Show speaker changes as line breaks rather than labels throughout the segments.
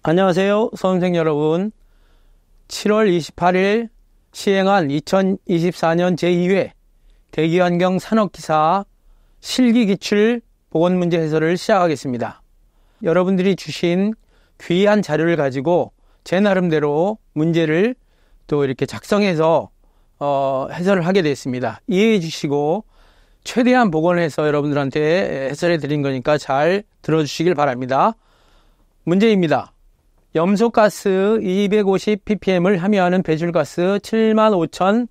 안녕하세요, 수험생 여러분. 7월 28일 시행한 2024년 제2회 대기환경 산업기사 실기기출 보건문제 해설을 시작하겠습니다. 여러분들이 주신 귀한 자료를 가지고 제 나름대로 문제를 또 이렇게 작성해서 해설을 하게 됐습니다. 이해해 주시고 최대한 복원해서 여러분들한테 해설해 드린 거니까 잘 들어주시길 바랍니다. 문제입니다. 염소가스 250ppm을 함유하는 배출가스 75,000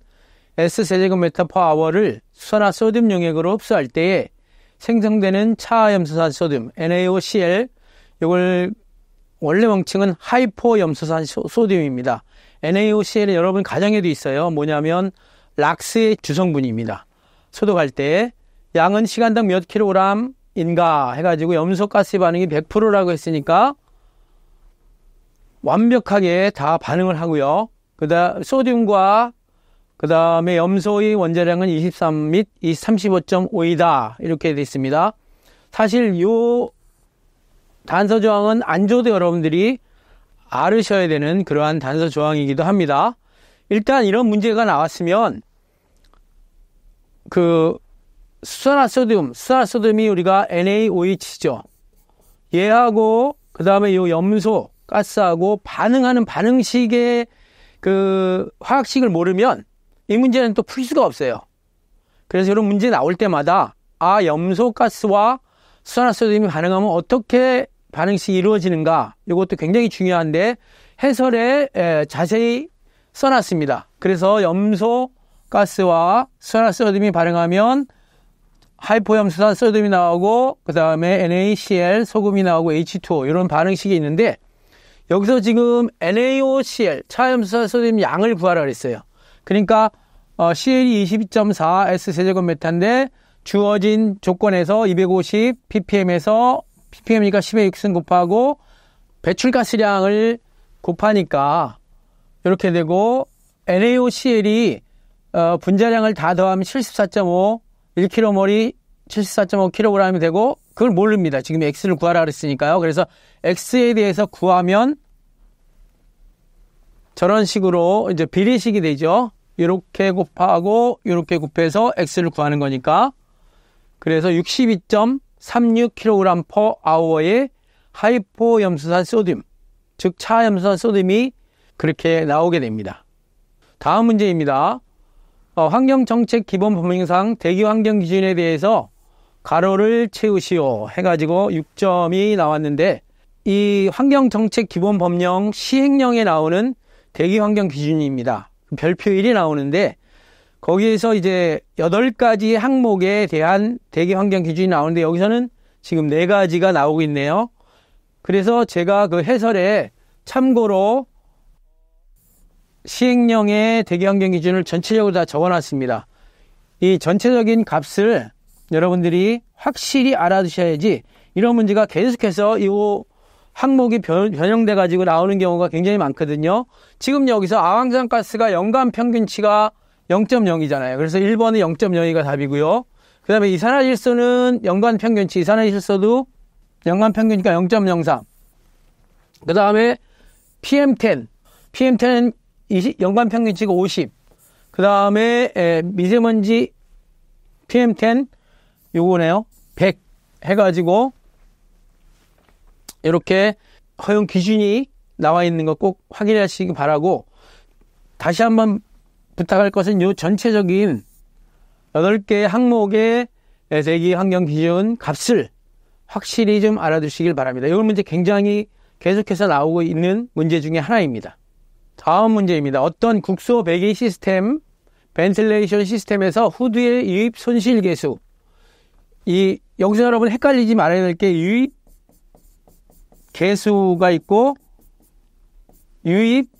S세제곱미터/H를 수소나 소듐 용액으로 흡수할 때에 생성되는 차염소산 소듐 NaOCl, 이걸 원래 명칭은 하이포염소산 소듐입니다. NaOCl은 여러분 가정에도 있어요. 뭐냐면 락스의 주성분입니다. 소독할 때 양은 시간당 몇 킬로그램인가 해가지고 염소가스 반응이 100%라고 했으니까 완벽하게 다 반응을 하고요. 소듐과 그 다음에 염소의 원자량은 23 및 35.5이다 이렇게 되어 있습니다. 사실 요 단서 조항은 안 줘도 여러분들이 알으셔야 되는 그러한 단서 조항이기도 합니다. 일단 이런 문제가 나왔으면 수소나 소듐이 우리가 NaOH죠. 얘하고 그 다음에 요 염소 가스하고 반응하는 반응식의 화학식을 모르면 이 문제는 또 풀 수가 없어요. 그래서 이런 문제 나올 때마다 염소 가스와 수소나 소듐이 반응하면 어떻게 반응식이 이루어지는가, 이것도 굉장히 중요한데 해설에 자세히 써놨습니다. 그래서 염소 가스와 수소나 소듐이 반응하면 하이포염소산 소듐이 나오고 그 다음에 NaCl 소금이 나오고 H2O 이런 반응식이 있는데, 여기서 지금 NaOCl 차염소산 소듐 양을 구하라 그랬어요. 그러니까 CL이 22.4 S세제곱미터인데 주어진 조건에서 250 ppm에서 ppm이니까 10의 6승 곱하고 배출가스량을 곱하니까 이렇게 되고, NaOCl이 분자량을 다 더하면 74.5 1kmol이 74.5kg이 되고, 그걸 모릅니다. 지금 X를 구하라 그랬으니까요. 그래서 X에 대해서 구하면 저런 식으로 이제 비례식이 되죠. 이렇게 곱하고 이렇게 곱해서 X를 구하는 거니까. 그래서 62.36kg/H의 하이포염소산 소듐, 즉 차염소산 소듐이 그렇게 나오게 됩니다. 다음 문제입니다. 환경정책 기본법령상 대기환경기준에 대해서 가로를 채우시오 해가지고 6점이 나왔는데, 이 환경정책 기본법령 시행령에 나오는 대기환경기준입니다. 별표 1이 나오는데 거기에서 이제 8가지 항목에 대한 대기환경기준이 나오는데 여기서는 지금 4가지가 나오고 있네요. 그래서 제가 그 해설에 참고로 시행령의 대기환경기준을 전체적으로 다 적어놨습니다. 이 전체적인 값을 여러분들이 확실히 알아두셔야지 이런 문제가 계속해서 이 항목이 변형돼 가지고 나오는 경우가 굉장히 많거든요. 지금 여기서 아황산가스가 연간 평균치가 0.0이잖아요. 그래서 1번은 0.02가 답이고요. 그 다음에 이산화질소는 연간 평균치, 이산화질소도 연간 평균치가 0.03. 그 다음에 PM10은 연간 평균치가 50. 그 다음에 미세먼지 PM10 요거네요. 100 해가지고 이렇게 허용 기준이 나와 있는 거 꼭 확인하시기 바라고, 다시 한번 부탁할 것은 요 전체적인 8개의 항목의 대기 환경 기준 값을 확실히 좀 알아두시길 바랍니다. 이 문제 굉장히 계속해서 나오고 있는 문제 중에 하나입니다. 다음 문제입니다. 어떤 국소 배기 시스템, 벤틸레이션 시스템에서 후드의 유입 손실 계수, 여기서 여러분 헷갈리지 말아야 될 게 유입 계수가 있고 유입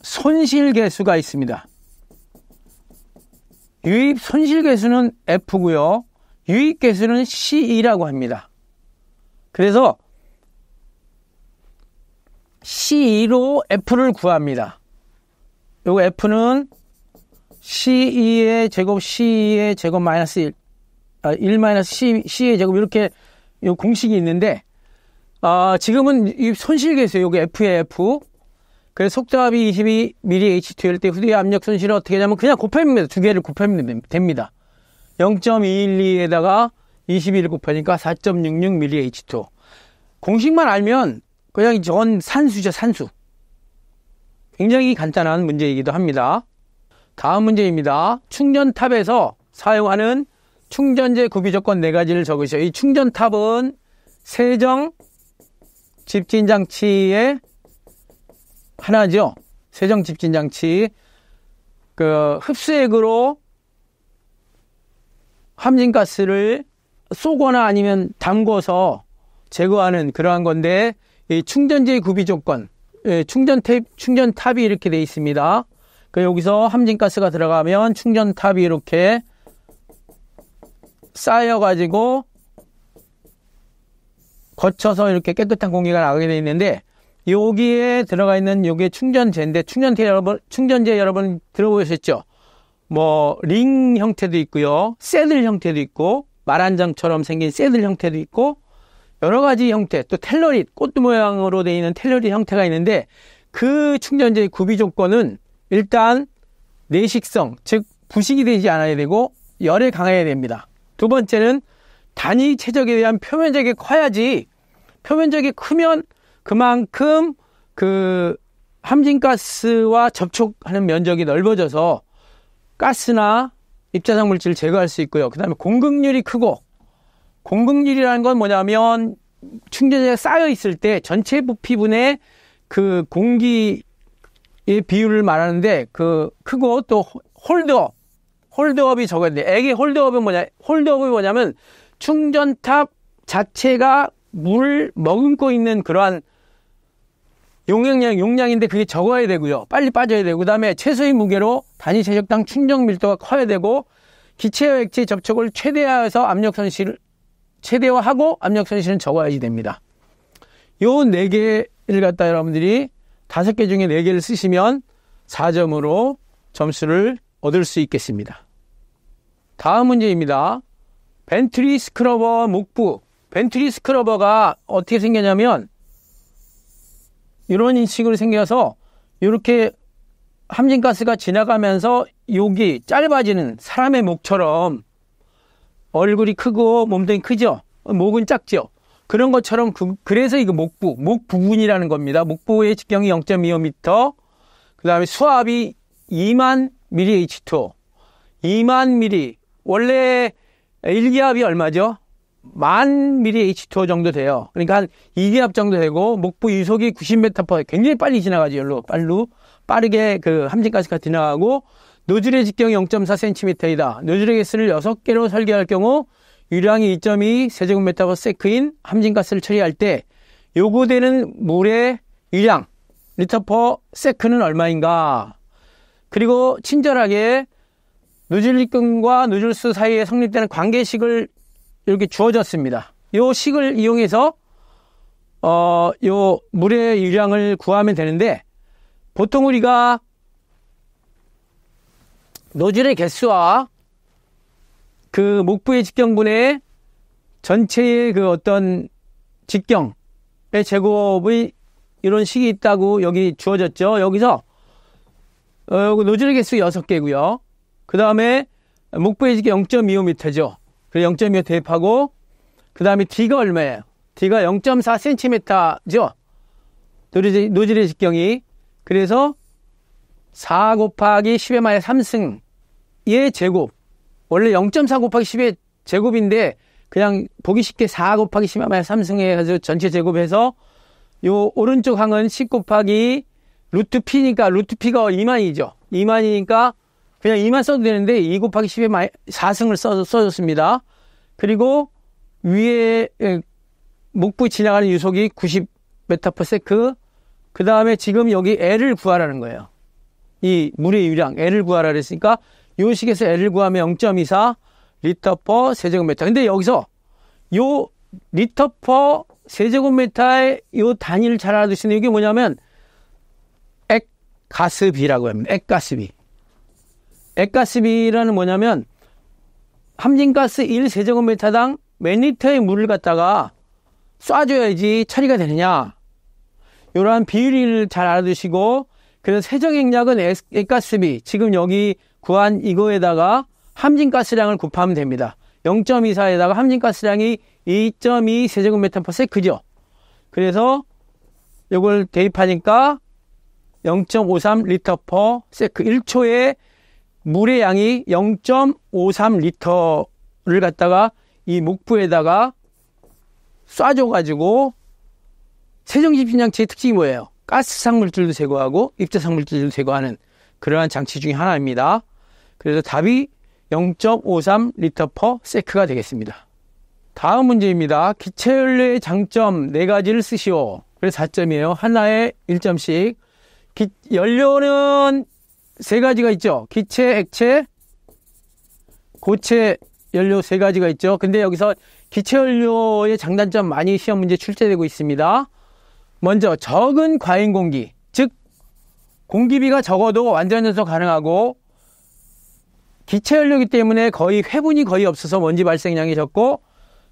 손실 계수가 있습니다. 유입 손실 계수는 F고요. 유입 계수는 C2라고 합니다. 그래서 C2로 F를 구합니다. 요거 F는 C2의 제곱 C2의 제곱 마이너스 1 마이너스 C의 제곱, 이렇게 요 공식이 있는데 지금은 이 손실계수예요. 요게 F에 F. 그래서 속도압이 22mH2일 때 후두의 압력 손실은 어떻게 하냐면 그냥 곱합니다. 두 개를 곱하면 됩니다. 0.212에다가 21을 곱하니까 4.66mH2. 공식만 알면 그냥 전 산수죠, 산수. 굉장히 간단한 문제이기도 합니다. 다음 문제입니다. 충전탑에서 사용하는 충전재 구비 조건 4가지를 적으시오. 이 충전탑은 세정 집진 장치의 하나죠. 세정 집진 장치. 흡수액으로 함진가스를 쏘거나 아니면 담궈서 제거하는 그러한 건데, 이 충전재 구비 조건, 충전탑이 이렇게 되어 있습니다. 여기서 함진가스가 들어가면 충전탑이 이렇게 쌓여가지고 거쳐서 이렇게 깨끗한 공기가 나가게 되어 있는데, 여기에 들어가 있는 요게 충전재인데, 충전재 여러분 들어보셨죠? 링 형태도 있고요, 새들 형태도 있고, 말한장처럼 생긴 새들 형태도 있고, 여러 가지 형태, 또 텔러릿, 꽃 모양으로 되어 있는 텔러릿 형태가 있는데, 그 충전재의 구비 조건은 일단 내식성, 즉 부식이 되지 않아야 되고 열에 강해야 됩니다. 두 번째는 단위 최적에 대한 표면적이 커야지, 표면적이 크면 그만큼 그 함진가스와 접촉하는 면적이 넓어져서 가스나 입자상 물질을 제거할 수 있고요. 그 다음에 공극률이 크고, 공극률이라는 건 뭐냐면 충전재가 쌓여 있을 때 전체 부피분의 그 공기의 비율을 말하는데, 크고 또 홀드업이 적어야 돼. 이게 홀드업이 뭐냐면 충전탑 자체가 물 머금고 있는 그러한 용량인데 그게 적어야 되고요. 빨리 빠져야 되고, 그 다음에 최소의 무게로 단위 최적당 충전 밀도가 커야 되고, 기체와 액체의 접촉을 최대화하고 압력 손실은 적어야지 됩니다. 요 4개를 갖다 여러분들이 5개 중에 4개를 쓰시면 4점으로 점수를 얻을 수 있겠습니다. 다음 문제입니다. 벤트리 스크러버 목부. 벤트리 스크러버가 어떻게 생겼냐면 이런 식으로 생겨서 이렇게 함진가스가 지나가면서 여기 짧아지는 사람의 목처럼, 얼굴이 크고 몸통이 크죠? 목은 작죠? 그런 것처럼 그래서 이거 목 부분이라는 겁니다. 목부의 직경이 0.25m, 그 다음에 수압이 2만 mH2, 2만 ml. 원래 1기압이 얼마죠? 10,000 mH2 정도 돼요. 그러니까 한 2기압 정도 되고, 목부 유속이 90m/s, 굉장히 빨리 지나가죠. 빠르게 그 함진가스가 지나가고, 노즐의 직경이 0.4cm이다. 노즐의 개수를 6개로 설계할 경우 유량이 2.2 세제곱미터/s인 함진가스를 처리할 때 요구되는 물의 유량 리터/s는 얼마인가? 그리고 친절하게 노즐직경과 노즐수 사이에 성립되는 관계식을 이렇게 주어졌습니다. 요 식을 이용해서 요 물의 유량을 구하면 되는데, 보통 우리가 노즐의 개수와 그 목부의 직경분의 전체의 그 어떤 직경의 제곱의 이런 식이 있다고 여기 주어졌죠. 여기서 노즐의 개수 6개고요. 그 다음에 목부의 직경 0.25m죠. 그래서 0.25 대입하고, 그 다음에 D가 얼마예요? D가 0.4cm죠. 노즐의 직경이. 그래서 4 곱하기 10의 마이너스 3승의 제곱. 원래 0.4 곱하기 10의 제곱인데 그냥 보기 쉽게 4 곱하기 10의 마이너스 3승 해가지고 전체 제곱해서 요 오른쪽 항은 10 곱하기 루트 P니까 루트 P가 2만이죠. 2만이니까 그냥 2만 써도 되는데 2 곱하기 10의 4승을 써줬습니다. 그리고 위에 목부 지나가는 유속이 90m/s. 그 다음에 지금 여기 L을 구하라는 거예요. 이 물의 유량 L을 구하라 그랬으니까 요 식에서 L을 구하면 0.24 리터/세제곱미터. 근데 여기서 요 리터/세제곱미터의 요 단위를 잘 알아두시는 게 뭐냐면 액가스비라고 합니다. 액가스비. 액가스비라는 뭐냐면 함진가스 1세제곱미터당 몇 리터의 물을 갖다가 쏴줘야지 처리가 되느냐. 이러한 비율을 잘 알아두시고, 그래서 세정액량은 액가스비, 지금 여기 구한 이거에다가 함진가스량을 곱하면 됩니다. 0.24에다가 함진가스량이 2.2 세제곱미터/s죠. 그래서 이걸 대입하니까 0.53 리터/s. 1초에 물의 양이 0.53 리터를 갖다가 이 목부에다가 쏴줘가지고, 세정집신장치의 특징이 뭐예요? 가스상 물질도 제거하고 입자상 물질도 제거하는 그러한 장치 중에 하나입니다. 그래서 답이 0.53 리터/s가 되겠습니다. 다음 문제입니다. 기체연료의 장점 4가지를 쓰시오. 그래서 4점이에요. 하나에 1점씩. 연료는 3가지가 있죠. 기체, 액체, 고체 연료 3가지가 있죠. 근데 여기서 기체연료의 장단점 많이 시험 문제 출제되고 있습니다. 먼저 적은 과잉 공기, 즉 공기비가 적어도 완전 연소 가능하고, 기체연료이기 때문에 거의 회분이 거의 없어서 먼지 발생량이 적고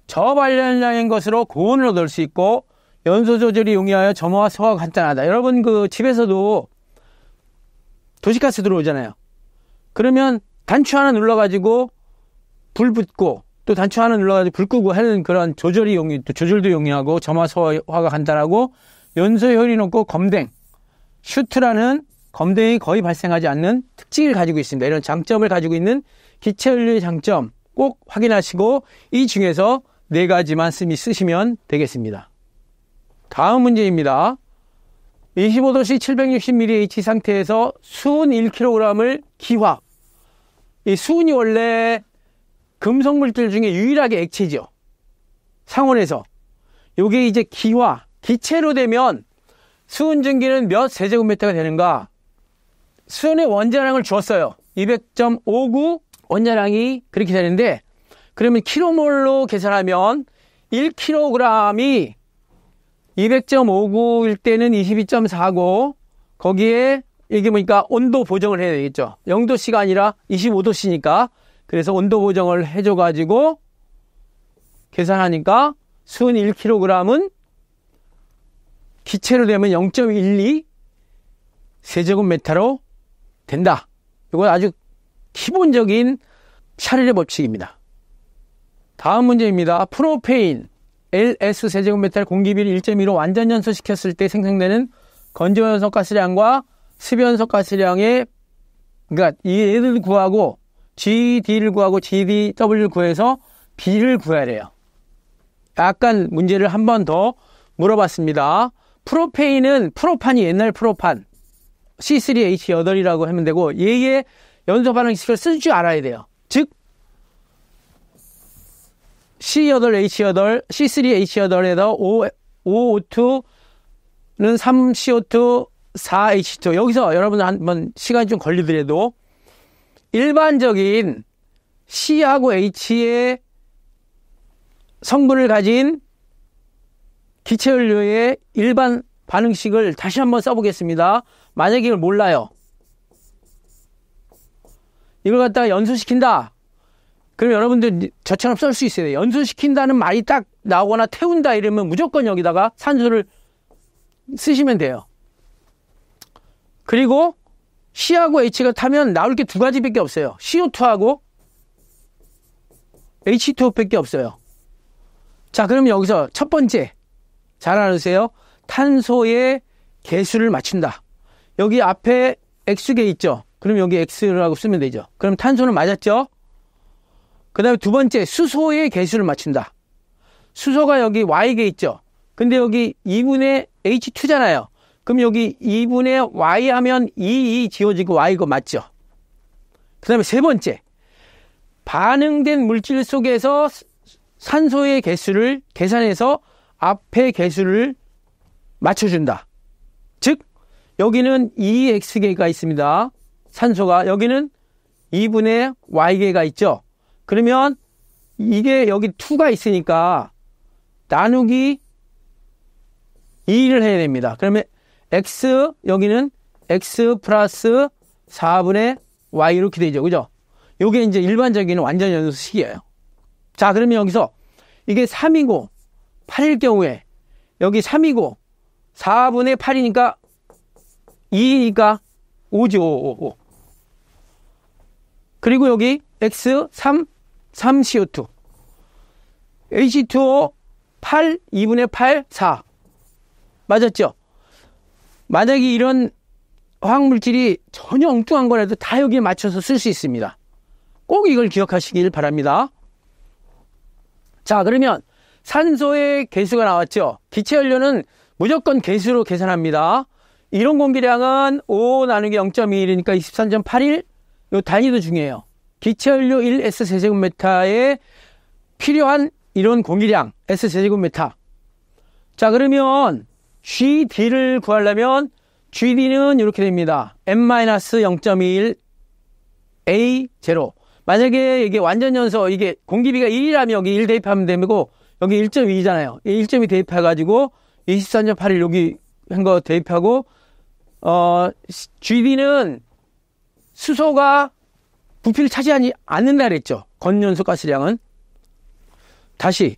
저발연량인 것으로 고온을 얻을 수 있고, 연소 조절이 용이하여 점화와 소화가 간단하다. 여러분 그 집에서도 도시가스 들어오잖아요. 그러면 단추 하나 눌러가지고 불 붙고, 또 단추 하나 눌러가지고 불 끄고 하는 그런 또 조절도 용이하고 점화 소화가 간단하고, 연소 효율이 높고 검댕, 슈트라는 검댕이 거의 발생하지 않는 특징을 가지고 있습니다. 이런 장점을 가지고 있는 기체연료의 장점 꼭 확인하시고, 이 중에서 4가지만 쓰시면 되겠습니다. 다음 문제입니다. 25도씨 760mH 상태에서 수은 1kg을 기화. 이 수은이 원래 금속 물질 중에 유일하게 액체죠. 상온에서. 요게 이제 기화, 기체로 되면 수은 증기는 몇 세제곱미터가 되는가? 수은의 원자량을 주었어요. 200.59 원자량이 그렇게 되는데, 그러면 킬로몰로 계산하면 1kg이 200.59일 때는 22.49, 거기에 이게 뭐니까 온도 보정을 해야 되겠죠. 0도씨가 아니라 25도씨니까. 그래서 온도 보정을 해줘가지고 계산하니까 수은 1kg은 기체로 되면 0.12 세제곱미터로 된다. 이건 아주 기본적인 샤를의 법칙입니다. 다음 문제입니다. 프로페인 LS 세제곱미터 공기비를 1.2로 완전 연소시켰을 때 생성되는 건조연소 가스량과 습연소 가스량의, 그러니까 얘를 구하고 GD를 구하고 GDW를 구해서 B를 구해야 돼요. 약간 문제를 한 번 더 물어봤습니다. 프로페인은 프로판이 옛날 프로판 C3H8이라고 하면 되고, 얘의 연소 반응식을 쓸 줄 알아야 돼요. 즉 C8H8, C3H8에다 O2는 3CO2, 4H2. 여기서 여러분 한번 시간이 좀 걸리더라도 일반적인 C하고 H의 성분을 가진 기체연료의 일반 반응식을 다시 한번 써보겠습니다. 만약에 이걸 몰라요. 이걸 갖다가 연소시킨다. 그럼 여러분들 저처럼 쓸 수 있어요. 연소시킨다는 말이 딱 나오거나 태운다 이러면 무조건 여기다가 산소를 쓰시면 돼요. 그리고 C하고 H가 타면 나올 게 2가지밖에 없어요. CO2하고 H2O밖에 없어요. 자, 그럼 여기서 첫 번째 잘 알아두세요. 탄소의 개수를 맞춘다. 여기 앞에 X개 있죠. 그럼 여기 X라고 쓰면 되죠. 그럼 탄소는 맞았죠. 그 다음에 두 번째, 수소의 개수를 맞춘다. 수소가 여기 Y개 있죠. 근데 여기 2분의 H2잖아요. 그럼 여기 2분의 Y 하면 2 지워지고 Y가 맞죠. 그 다음에 세 번째, 반응된 물질 속에서 산소의 개수를 계산해서 앞에 개수를 맞춰준다. 즉 여기는 2X개가 있습니다. 산소가. 여기는 2분의 Y개가 있죠. 그러면 이게 여기 2가 있으니까 나누기 2를 해야 됩니다. 그러면 X, 여기는 X 플러스 4분의 Y 이렇게 되죠. 그죠? 요게 이제 일반적인 완전 연소식이에요. 자, 그러면 여기서 이게 3이고 8일 경우에 여기 3이고 4분의 8이니까 2니까 5죠. 5. 그리고 여기 X 3 CO2 H2O 8 2분의 8 4 맞았죠? 만약에 이런 화학물질이 전혀 엉뚱한 거라도 다 여기에 맞춰서 쓸 수 있습니다. 꼭 이걸 기억하시길 바랍니다. 자, 그러면 산소의 개수가 나왔죠. 기체연료는 무조건 개수로 계산합니다. 이론 공기량은 5 나누기 0.21이니까 23.81. 이 단위도 중요해요. 기체연료 1S 세제곱미터에 필요한 이론 공기량 S 세제곱미터. 자, 그러면 GD를 구하려면 GD는 이렇게 됩니다. M-0.21 A0. 만약에 이게 완전 연소, 이게 공기비가 1이라면 여기 1 대입하면 되고, 여기 1.2잖아요. 1.2 대입해가지고, 23.81 여기 한 거 대입하고, GD는 수소가 부피를 차지하지 않는다 그랬죠. 건연소 가스량은. 다시,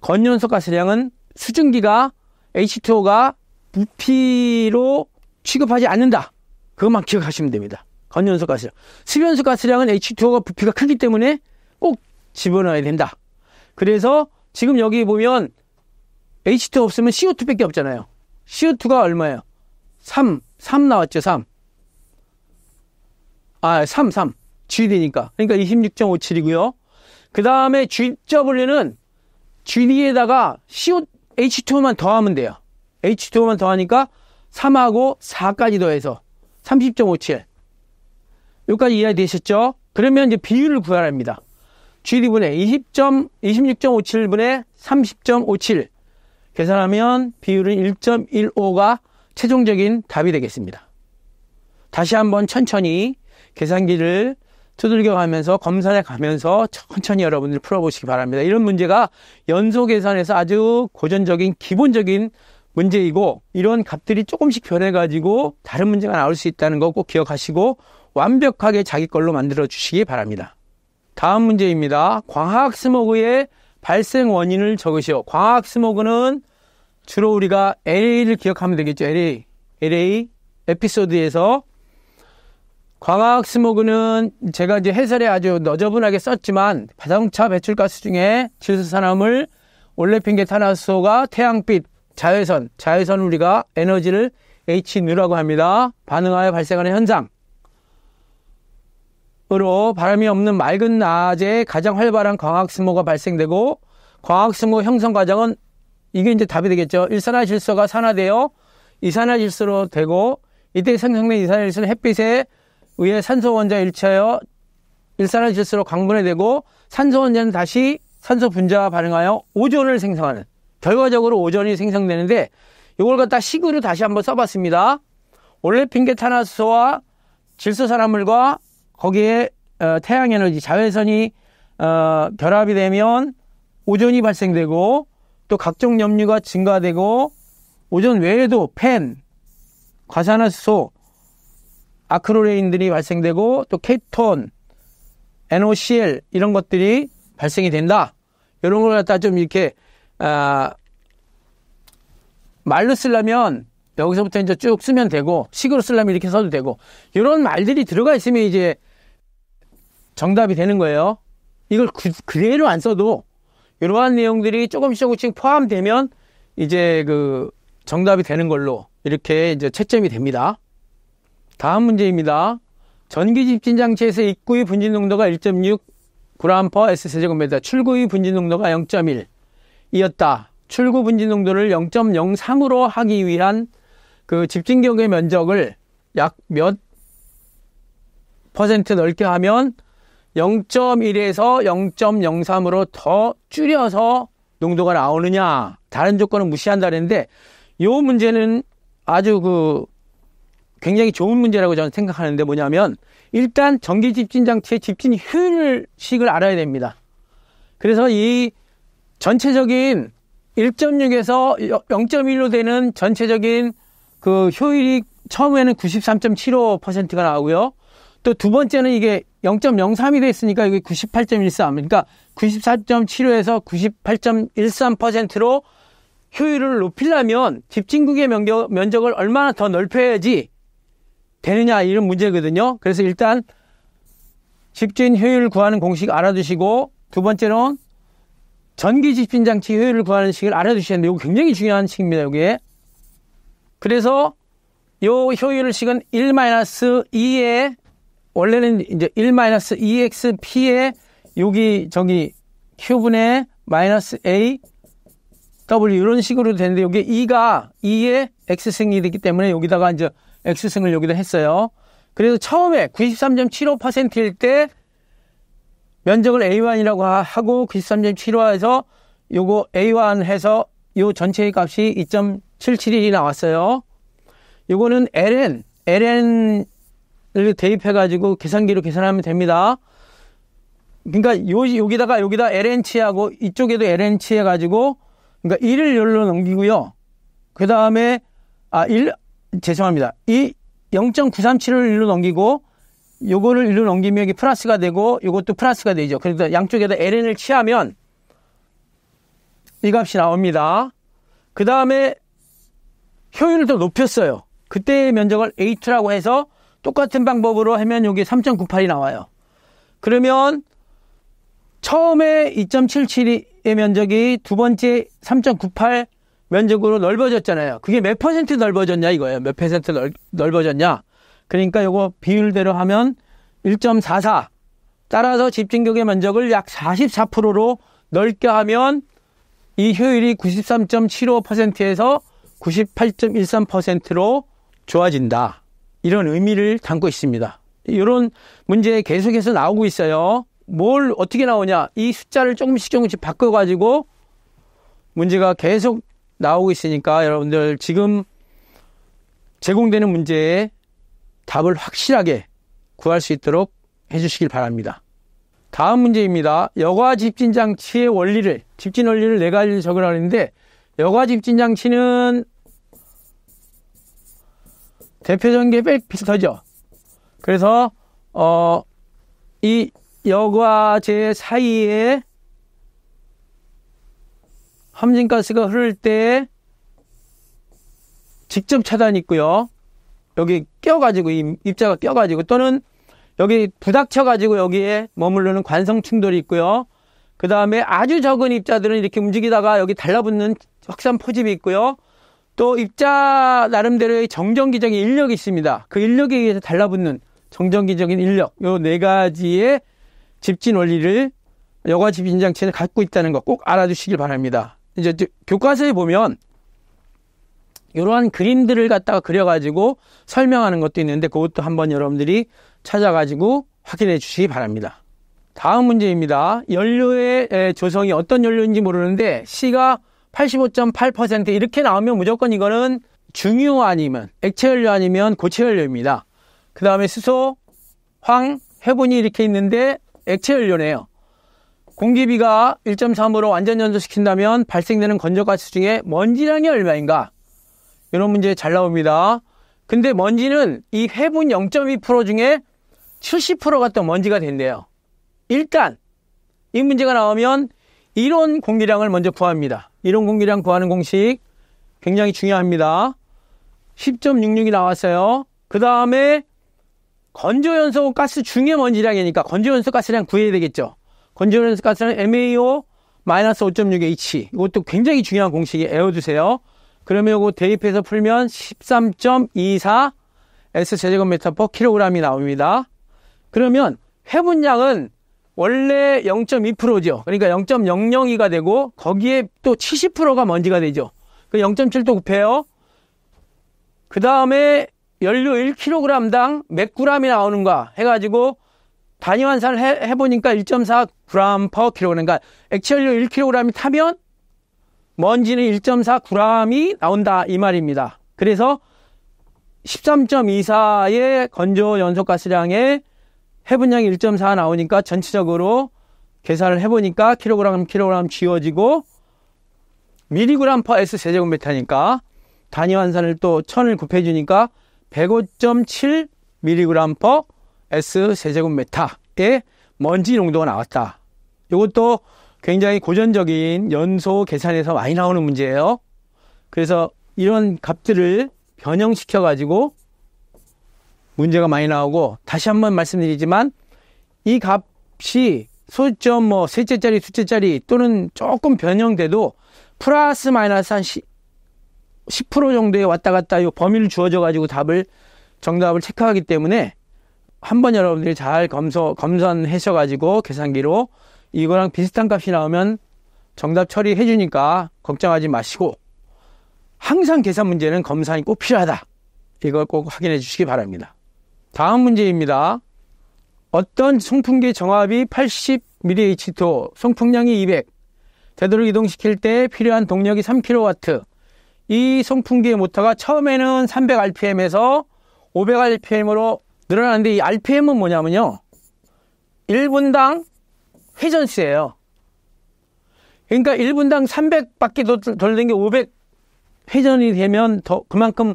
건연소 가스량은 수증기가 H2O가 부피로 취급하지 않는다. 그것만 기억하시면 됩니다. 건연소 가스량. 수변수 가스량은 H2O가 부피가 크기 때문에 꼭 집어넣어야 된다. 그래서 지금 여기 보면 H2O 없으면 CO2밖에 없잖아요. CO2가 얼마예요? 3 나왔죠, 3. 3. GD니까. 그러니까 26.57이고요. 그 다음에 GW는 GD에다가 H2O만 더하면 돼요. H2O만 더하니까 3하고 4까지 더해서 30.57. 여기까지 이해되셨죠? 그러면 이제 비율을 구하라 합니다. GD분의 26.57분의 30.57 계산하면 비율은 1.15가 최종적인 답이 되겠습니다. 다시 한번 천천히 계산기를 두들겨 가면서 검사해 가면서 천천히 여러분들 풀어보시기 바랍니다. 이런 문제가 연소 계산에서 아주 고전적인 기본적인 문제이고, 이런 값들이 조금씩 변해가지고 다른 문제가 나올 수 있다는 거 꼭 기억하시고 완벽하게 자기 걸로 만들어 주시기 바랍니다. 다음 문제입니다. 광학 스모그의 발생 원인을 적으시오. 광학 스모그는 주로 우리가 LA를 기억하면 되겠죠. LA 에피소드에서 광학 스모그는 제가 이제 해설에 아주 너저분하게 썼지만, 자동차 배출가스 중에 질소산화물, 올레핀계탄화수소가 태양빛, 자외선 우리가 에너지를 H누라고 합니다. 반응하여 발생하는 현상. 으로 바람이 없는 맑은 낮에 가장 활발한 광학 스모그가 발생되고, 광학 스모그 형성 과정은 이게 이제 답이 되겠죠. 일산화질소가 산화되어 이산화질소로 되고, 이때 생성된 이산화질소는 햇빛에 의해 산소 원자에 일치하여 일산화질소로 광분해되고, 산소 원자는 다시 산소 분자와 반응하여 오존을 생성하는, 결과적으로 오존이 생성되는데, 이걸 갖다 식으로 다시 한번 써봤습니다. 올레핀계탄화수소와 질소산화물과 거기에 태양에너지, 자외선이 결합이 되면 오존이 발생되고, 또 각종 염류가 증가되고, 오존 외에도 펜, 과산화수소, 아크로레인들이 발생되고, 또 케톤, NOCl 이런 것들이 발생이 된다. 이런 걸 갖다 좀 이렇게 말로 쓰려면 여기서부터 이제 쭉 쓰면 되고, 식으로 쓰려면 이렇게 써도 되고, 이런 말들이 들어가 있으면 이제 정답이 되는 거예요. 이걸 그대로 안 써도 이러한 내용들이 조금씩 포함되면 이제 그 정답이 되는 걸로 이렇게 이제 채점이 됩니다. 다음 문제입니다. 전기 집진 장치에서 입구의 분진 농도가 1.6 g/s 세제곱미터, 출구의 분진 농도가 0.1이었다. 출구 분진 농도를 0.03으로 하기 위한 그 집진경의 면적을 약 몇 퍼센트 넓게 하면 0.1에서 0.03으로 더 줄여서 농도가 나오느냐, 다른 조건은 무시한다 그랬는데, 이 문제는 아주 굉장히 좋은 문제라고 저는 생각하는데, 뭐냐면 일단 전기 집진 장치의 집진 효율식을 알아야 됩니다. 그래서 이 전체적인 1.6에서 0.1로 되는 전체적인 그 효율이 처음에는 93.75%가 나오고요. 또 두 번째는 이게 0.03이 됐으니까 이게 98.13. 그러니까 94.75에서 98.13%로 효율을 높이려면 집진국의 면적을 얼마나 더 넓혀야지 되느냐, 이런 문제거든요. 그래서 일단 집진 효율을 구하는 공식 알아두시고, 두 번째로는 전기 집진 장치 효율을 구하는 식을 알아두셔야 되는데, 이거 굉장히 중요한 식입니다, 이게. 그래서 요 효율을 식은 1-2에, 원래는 이제 1-2xp에 여기 q분의 -a w 이런 식으로 되는데, 여기 2가 2의 x승이 되기 때문에 여기다가 이제 x승을 여기다 했어요. 그래서 처음에 93.75%일 때 면적을 A1이라고 하고 93.75에서 요거 A1 해서 요 전체의 값이 2.771이 나왔어요. 요거는 ln을 대입해가지고 계산기로 계산하면 됩니다. 그러니까 여기다 ln치하고 이쪽에도 ln치 해가지고, 그러니까 1을 여기로 넘기고요. 그 다음에, 죄송합니다. 이 0.937을 1로 넘기고, 요거를 1로 넘기면 여기 플러스가 되고, 요것도 플러스가 되죠. 그래서 양쪽에다 ln을 치하면 이 값이 나옵니다. 그 다음에 효율을 더 높였어요. 그때의 면적을 A2라고 해서 똑같은 방법으로 하면 여기 3.98이 나와요. 그러면 처음에 2.77의 면적이 두 번째 3.98 면적으로 넓어졌잖아요. 그게 몇 퍼센트 넓어졌냐 이거예요. 몇 퍼센트 넓어졌냐. 그러니까 요거 비율대로 하면 1.44. 따라서 집진격의 면적을 약 44%로 넓게 하면 이 효율이 93.75%에서 98.13%로 좋아진다. 이런 의미를 담고 있습니다. 이런 문제 계속해서 나오고 있어요. 뭘 어떻게 나오냐. 이 숫자를 조금씩 바꿔가지고 문제가 계속 나오고 있으니까 여러분들 지금 제공되는 문제에 답을 확실하게 구할 수 있도록 해주시길 바랍니다. 다음 문제입니다. 여과 집진 장치의 원리를, 집진 원리를 4가지를 적으라고 했는데, 여과 집진 장치는 대표적인 게 백피스터죠. 그래서 이 여과제 사이에 함진가스가 흐를 때 직접 차단이 있고요. 여기 껴가지고, 이 입자가 껴가지고, 또는 여기 부닥쳐가지고 여기에 머무르는 관성 충돌이 있고요. 그 다음에 아주 적은 입자들은 이렇게 움직이다가 여기 달라붙는 확산 포집이 있고요. 또 입자 나름대로의 정전기적인 인력이 있습니다. 그 인력에 의해서 달라붙는 정전기적인 인력, 요 4가지의 집진 원리를 여과 집진 장치는 갖고 있다는 거 꼭 알아두시길 바랍니다. 이제 교과서에 보면 이러한 그림들을 갖다가 그려가지고 설명하는 것도 있는데, 그것도 한번 여러분들이 찾아가지고 확인해 주시기 바랍니다. 다음 문제입니다. 연료의 조성이 어떤 연료인지 모르는데 C가 85.8% 이렇게 나오면 무조건 이거는 중유 아니면 액체 연료 아니면 고체 연료입니다. 그 다음에 수소, 황, 해분이 이렇게 있는데 액체 연료네요. 공기비가 1.3으로 완전 연소시킨다면 발생되는 건조가스 중에 먼지량이 얼마인가? 이런 문제 잘 나옵니다. 근데 먼지는 이 해분 0.2% 중에 70%가 또 먼지가 된대요. 일단 이 문제가 나오면 이론 공기량을 먼저 구합니다. 이론 공기량 구하는 공식 굉장히 중요합니다. 10.66이 나왔어요. 그 다음에 건조연소 가스 중의 먼지량이니까 건조연소 가스량 구해야 되겠죠. 건조연소 가스는 MAO-5.6H. 이것도 굉장히 중요한 공식이 외워두세요. 그러면 이거 대입해서 풀면 13.24 S/제곱미터/kg이 나옵니다. 그러면 해분량은 원래 0.2%죠. 그러니까 0.002가 되고 거기에 또 70%가 먼지가 되죠. 그 0.7도 곱해요. 그 다음에 연료 1kg당 몇 g이 나오는가 해가지고 단위 환산을 해보니까 1.4g/kg. 그러니까 액체 연료 1kg이 타면 먼지는 1.4g이 나온다 이 말입니다. 그래서 13.24의 건조 연소가스량에 해분량이 1.4 나오니까 전체적으로 계산을 해보니까 킬로그램 지워지고 mg/s 제곱미터니까 단위 환산을 또 1000을 곱해주니까 105.7 mg/s S 세제곱미터의 먼지 농도가 나왔다. 이것도 굉장히 고전적인 연소 계산에서 많이 나오는 문제예요. 그래서 이런 값들을 변형시켜 가지고 문제가 많이 나오고, 다시 한번 말씀드리지만 이 값이 소점 셋째짜리, 둘째짜리 또는 조금 변형돼도 플러스 마이너스 한 10% 정도에 왔다 갔다 이 범위를 주어져 가지고 정답을 체크하기 때문에 한번 여러분들이 잘 검선하셔 가지고 계산기로 이거랑 비슷한 값이 나오면 정답 처리해 주니까 걱정하지 마시고, 항상 계산 문제는 검산이 꼭 필요하다. 이걸 꼭 확인해 주시기 바랍니다. 다음 문제입니다. 어떤 송풍기 정압이 80mH2, 송풍량이 200, 되도록 이동시킬 때 필요한 동력이 3kW. 이 송풍기의 모터가 처음에는 300rpm에서 500rpm으로 늘어나는데, 이 rpm은 뭐냐면요, 1분당 회전수예요. 그러니까 1분당 300바퀴 돌는 게 500 회전이 되면 그만큼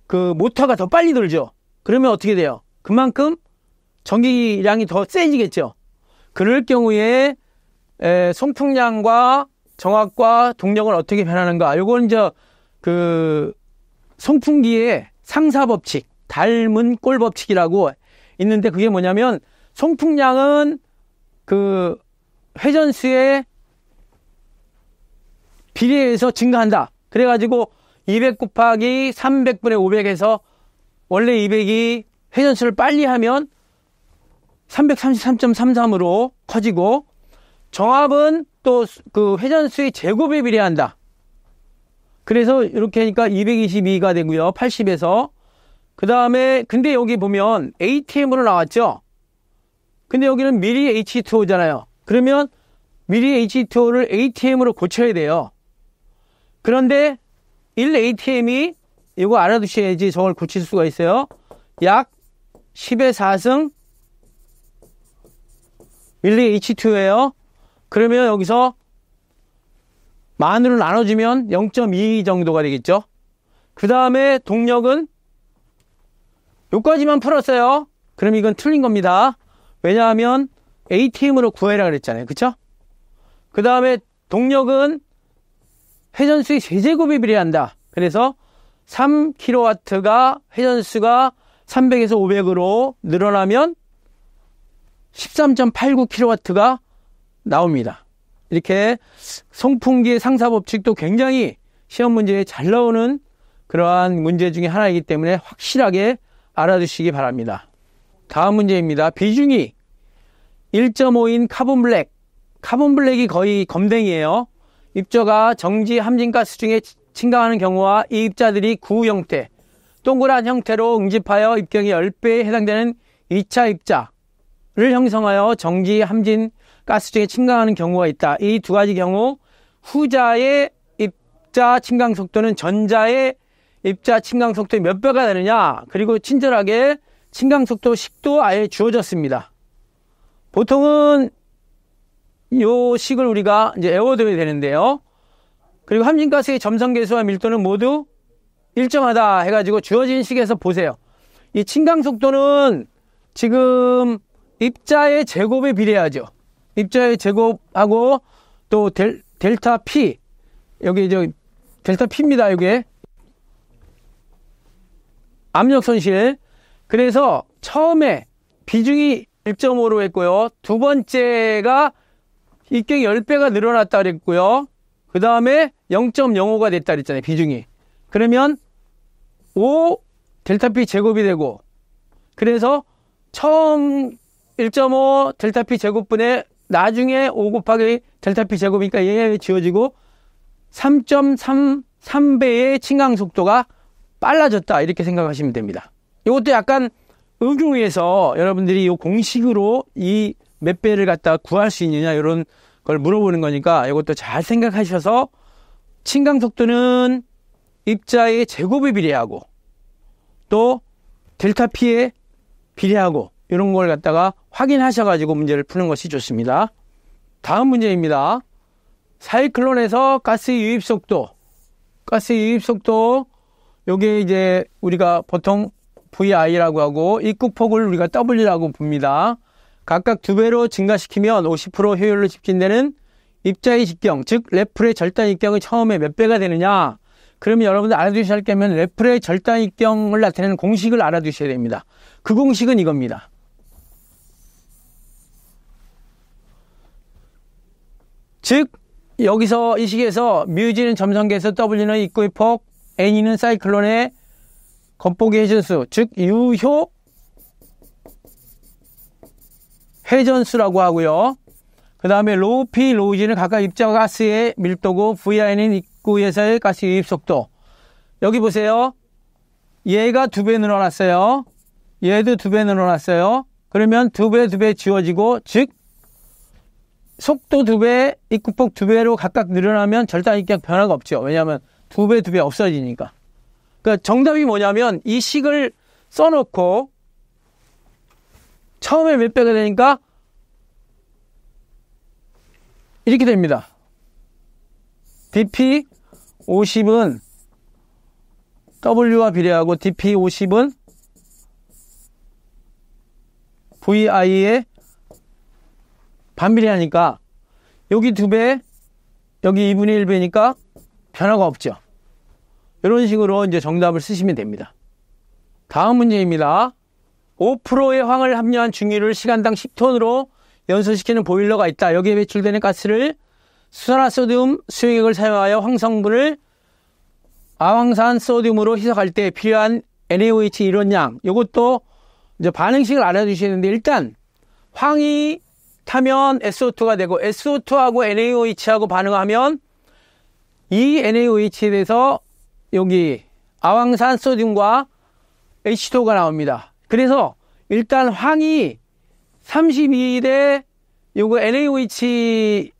그 모터가 더 빨리 돌죠. 그러면 어떻게 돼요? 그만큼 전기량이 더 세지겠죠. 그럴 경우에 송풍량과 정압과 동력은 어떻게 변하는가? 이건 이제 그 송풍기의 상사법칙, 닮은 꼴법칙이라고 있는데, 그게 뭐냐면 송풍량은 그 회전수에 비례해서 증가한다. 그래가지고 200 곱하기 300분의 500에서 원래 200이 회전수를 빨리 하면 333.33으로 커지고, 정압은 또 그 회전수의 제곱에 비례한다. 그래서 이렇게 하니까 222가 되고요. 80에서. 그 다음에 근데 여기 보면 ATM으로 나왔죠. 근데 여기는 미리 H2O잖아요. 그러면 미리 H2O를 ATM으로 고쳐야 돼요. 그런데 1ATM이 이거 알아두셔야지 저걸 고칠 수가 있어요. 약 10의 4승 밀리 H2예요. 그러면 여기서 만으로 나눠주면 0.2 정도가 되겠죠. 그 다음에 동력은 여기까지만 풀었어요. 그럼 이건 틀린 겁니다. 왜냐하면 ATM으로 구해라 그랬잖아요. 그쵸? 그 다음에 동력은 회전수의 세제곱에 비례한다. 그래서 3kW가 회전수가 300에서 500으로 늘어나면 13.89kW가 나옵니다. 이렇게 송풍기의 상사법칙도 굉장히 시험 문제에 잘 나오는 그러한 문제 중에 하나이기 때문에 확실하게 알아두시기 바랍니다. 다음 문제입니다. 비중이 1.5인 카본블랙. 카본블랙이 거의 검댕이에요. 입자가 정지 함진가스 중에 침강하는 경우와 이 입자들이 구 형태, 동그란 형태로 응집하여 입경이 10배에 해당되는 2차 입자를 형성하여 정지 함진 가스 중에 침강하는 경우가 있다. 이 두 가지 경우 후자의 입자 침강 속도는 전자의 입자 침강 속도의 몇 배가 되느냐, 그리고 친절하게 침강 속도 식도 아예 주어졌습니다. 보통은 요 식을 우리가 이제 외워둬야 되는데요. 그리고 함진가스의 점성계수와 밀도는 모두 일정하다 해가지고 주어진 식에서 보세요. 이 침강 속도는 지금 입자의 제곱에 비례하죠. 입자의 제곱하고 또 델타 P, 여기 델타 P입니다. 이게 압력 손실. 그래서 처음에 비중이 1.5로 했고요. 두 번째가 입경이 10배가 늘어났다 그랬고요. 그 다음에 0.05가 됐다 그랬잖아요. 비중이. 그러면 5 델타 P 제곱이 되고, 그래서 처음 1.5 델타 P 제곱분에 나중에 5 곱하기 델타 P 제곱이니까 얘가 지워지고 3.33배의 침강 속도가 빨라졌다. 이렇게 생각하시면 됩니다. 이것도 약간 응용해서 여러분들이 이 공식으로 이 몇 배를 갖다 구할 수 있느냐, 이런 걸 물어보는 거니까 이것도 잘 생각하셔서 침강 속도는 입자의 제곱에 비례하고 또 델타 P에 비례하고 이런 걸 갖다가 확인하셔가지고 문제를 푸는 것이 좋습니다. 다음 문제입니다. 사이클론에서 가스 유입 속도. 요게 이제 우리가 보통 VI라고 하고 입국폭을 우리가 W라고 봅니다. 각각 2배로 증가시키면 50% 효율로 집진되는 입자의 직경, 즉 레플의 절단 입경이 처음에 몇 배가 되느냐. 그러면 여러분들 알아두셔야 할 게 하면 레플의 절단 입경을 나타내는 공식을 알아두셔야 됩니다. 그 공식은 이겁니다. 즉 여기서 이 식에서 뮤지는 점성계에서 W는 입구의 폭, N이는 사이클론의 겉보기 회전수, 즉 유효 회전수라고 하고요. 그 다음에 로우 P, 로우 G는 각각 입자 가스의 밀도고 VI는 입구에서의 가스 유입 속도. 여기 보세요. 얘가 2배 늘어났어요. 얘도 2배 늘어났어요. 그러면 2배 지워지고, 즉 속도 2배, 입구폭 2배로 각각 늘어나면 절단 입경 변화가 없죠. 왜냐하면 2배 없어지니까. 그러니까 정답이 뭐냐면 이 식을 써놓고 처음에 몇 배가 되니까 이렇게 됩니다. dp 50은 w와 비례하고 dp 50은 vi의 반비례하니까 여기 2배, 여기 2분의 1배니까 변화가 없죠. 이런 식으로 이제 정답을 쓰시면 됩니다. 다음 문제입니다. 5%의 황을 함유한 중유를 시간당 10톤으로 연소시키는 보일러가 있다. 여기에 배출되는 가스를 수산화소듐 수용액을 사용하여 황성분을 아황산 소듐으로 희석할 때 필요한 NaOH 이론량. 이것도 이제 반응식을 알아두셔야 되는데, 일단 황이 타면 SO2가 되고 SO2하고 NaOH하고 반응하면 이 NaOH에 대해서 여기 아황산 소듐과 H2O가 나옵니다. 그래서 일단 황이 32대 요거 NaOH를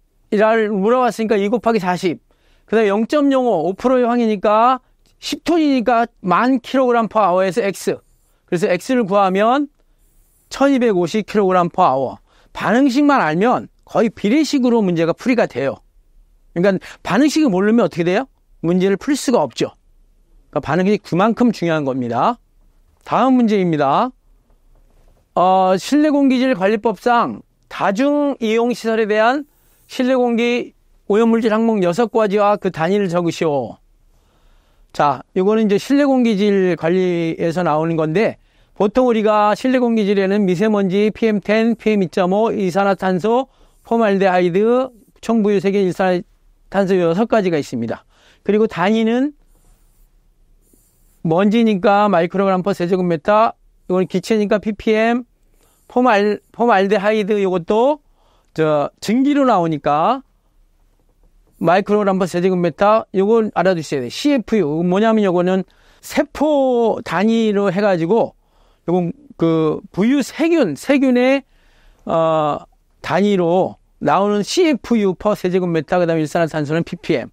물어봤으니까 2 곱하기 40. 그 다음에 0.05, 5%의 황이니까 10톤이니까 1000kg/h에서 X. 그래서 X를 구하면 1250kg/h. 반응식만 알면 거의 비례식으로 문제가 풀이가 돼요. 그러니까 반응식을 모르면 어떻게 돼요? 문제를 풀 수가 없죠. 그러니까 반응식이 그만큼 중요한 겁니다. 다음 문제입니다. 실내공기질 관리법상 다중이용시설에 대한 실내공기 오염물질 항목 6가지와 그 단위를 적으시오. 자, 이거는 이제 실내공기질 관리에서 나오는 건데, 보통 우리가 실내공기질에는 미세먼지, PM10, PM2.5, 이산화탄소, 포말데하이드, 총부유색의 일산화탄소 6가지가 있습니다. 그리고 단위는 먼지니까 마이크로그램 퍼 세제곱미터, 이건 기체니까 ppm, 포말데하이드 이것도 증기로 나오니까 마이크로그램 퍼 세제곱미터, 이걸 알아두셔야 돼요. CFU 뭐냐면 이거는 세포 단위로 해가지고 이건 그 부유 세균의 단위로 나오는 CFU 퍼 세제곱미터, 그다음에 일산화탄소는 ppm.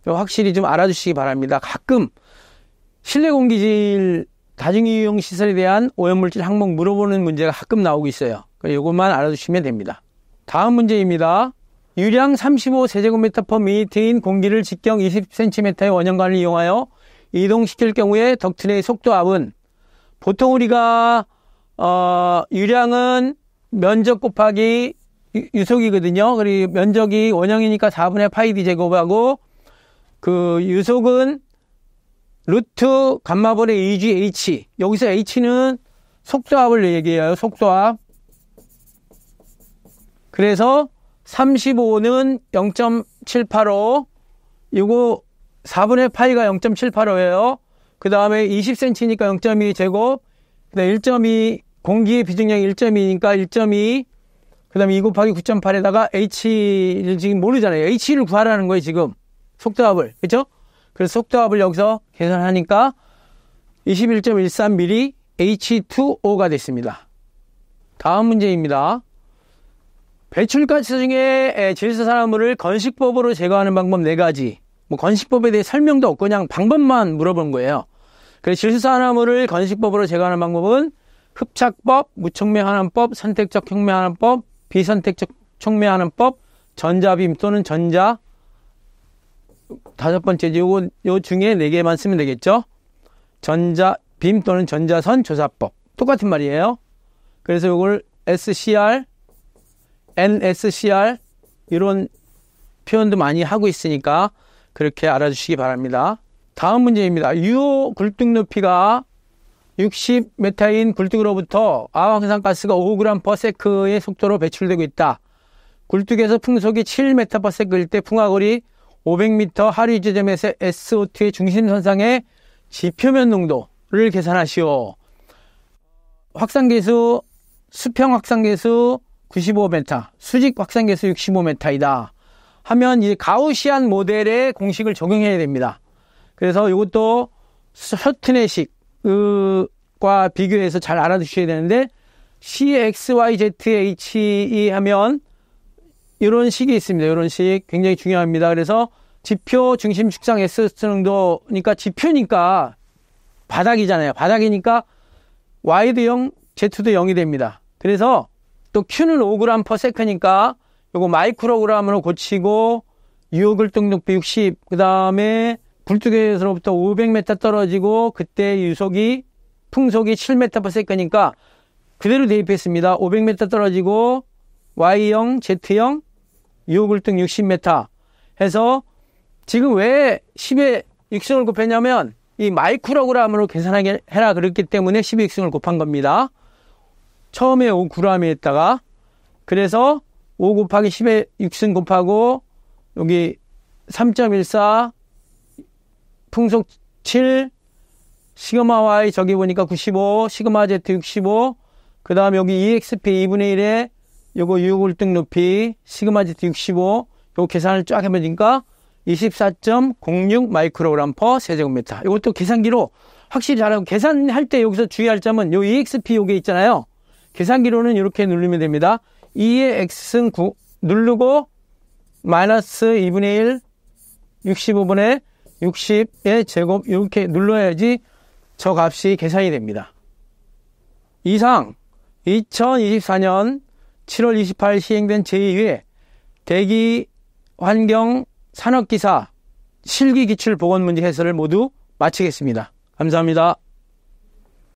확실히 좀 알아두시기 바랍니다. 가끔 실내공기질 다중이용 시설에 대한 오염물질 항목 물어보는 문제가 가끔 나오고 있어요. 이것만 알아두시면 됩니다. 다음 문제입니다. 유량 35세제곱미터 퍼 미니트인 공기를 직경 20cm의 원형관을 이용하여 이동시킬 경우에 덕트 내의 속도압은, 보통 우리가 유량은 면적 곱하기 유속이거든요. 그리고 면적이 원형이니까 4분의 파이 d 제곱하고, 그 유속은 루트 감마번의 2g h. 여기서 h는 속도압을 얘기해요. 속도압. 그래서 35는 0.785. 이거 4분의 파이가 0.785예요. 그 다음에 20cm니까 0.2 제곱. 그 다음에 1.2, 공기의 비중량이 1.2니까 1.2. 그 다음에 2 곱하기 9.8에다가 h를 지금 모르잖아요. h를 구하라는 거예요, 지금. 속도압을. 그죠? 그래서 속도압을 여기서 계산하니까 21.13mm H2O가 됐습니다. 다음 문제입니다. 배출가스 중에 질소산화물을 건식법으로 제거하는 방법 4가지. 뭐 건식법에 대해 설명도 없고 그냥 방법만 물어본 거예요. 그래서 질소산화물을 건식법으로 제거하는 방법은 흡착법, 무촉매환원법, 선택적 촉매환원법, 비선택적 촉매환원법, 전자빔 또는 전자. 5번째죠. 요 중에 4개만 쓰면 되겠죠. 전자, 빔 또는 전자선 조사법. 똑같은 말이에요. 그래서 이걸 SCR, NSCR 이런 표현도 많이 하고 있으니까 그렇게 알아주시기 바랍니다. 다음 문제입니다. 유효 굴뚝 높이가 60m인 굴뚝으로부터 아황산가스가 5g/s의 속도로 배출되고 있다. 굴뚝에서 풍속이 7m/s일 때 풍화거리 500m 하류 지점에서 SO2의 중심선상의 지표면 농도를 계산하시오. 확산계수, 수평 확산계수 95m, 수직 확산계수 65m이다. 하면 이 가우시안 모델의 공식을 적용해야 됩니다. 그래서 이것도 셔트넷식과 비교해서 잘 알아두셔야 되는데 CXYZHE 하면 이런 식이 있습니다. 이런 식 굉장히 중요합니다. 그래서 지표 중심 축상 S 농도니까 지표니까 바닥이잖아요. 바닥이니까 Y도 0, Z도 0이 됩니다. 그래서 또 Q는 5g/s니까 요거 마이크로그램으로 고치고 유효 굴뚝 높이 60, 그 다음에 굴뚝에서부터 500m 떨어지고 그때 풍속이 7m/s니까 그대로 대입했습니다. 500m 떨어지고 Y0, Z0, 유효 굴뚝 60m 해서 지금 왜 10에 육승을 곱했냐면 이 마이크로그램으로 계산하게 해라 그랬기 때문에 10의 육승을 곱한 겁니다. 처음에 5g에 했다가 그래서 5 곱하기 10의 6승 곱하고 여기 3.14 풍속 7 시그마 Y 저기 보니까 95 시그마 Z 65 그 다음에 여기 EXP 2분의 1에 요거 유효 굴뚝 높이 시그마 Z 65 요거 계산을 쫙 해보니까 24.06 마이크로그램 퍼 세제곱미터. 이것도 계산기로 확실히 잘하고 계산할 때 여기서 주의할 점은 요 EXP 요게 있잖아요. 계산기로는 이렇게 누르면 됩니다. 2의 X는 9 누르고 마이너스 2분의 1 65분의 60의 제곱 이렇게 눌러야지 저 값이 계산이 됩니다. 이상 2024년 7월 28일 시행된 제2회 대기 환경 산업기사 실기기출 보건문제 해설을 모두 마치겠습니다. 감사합니다.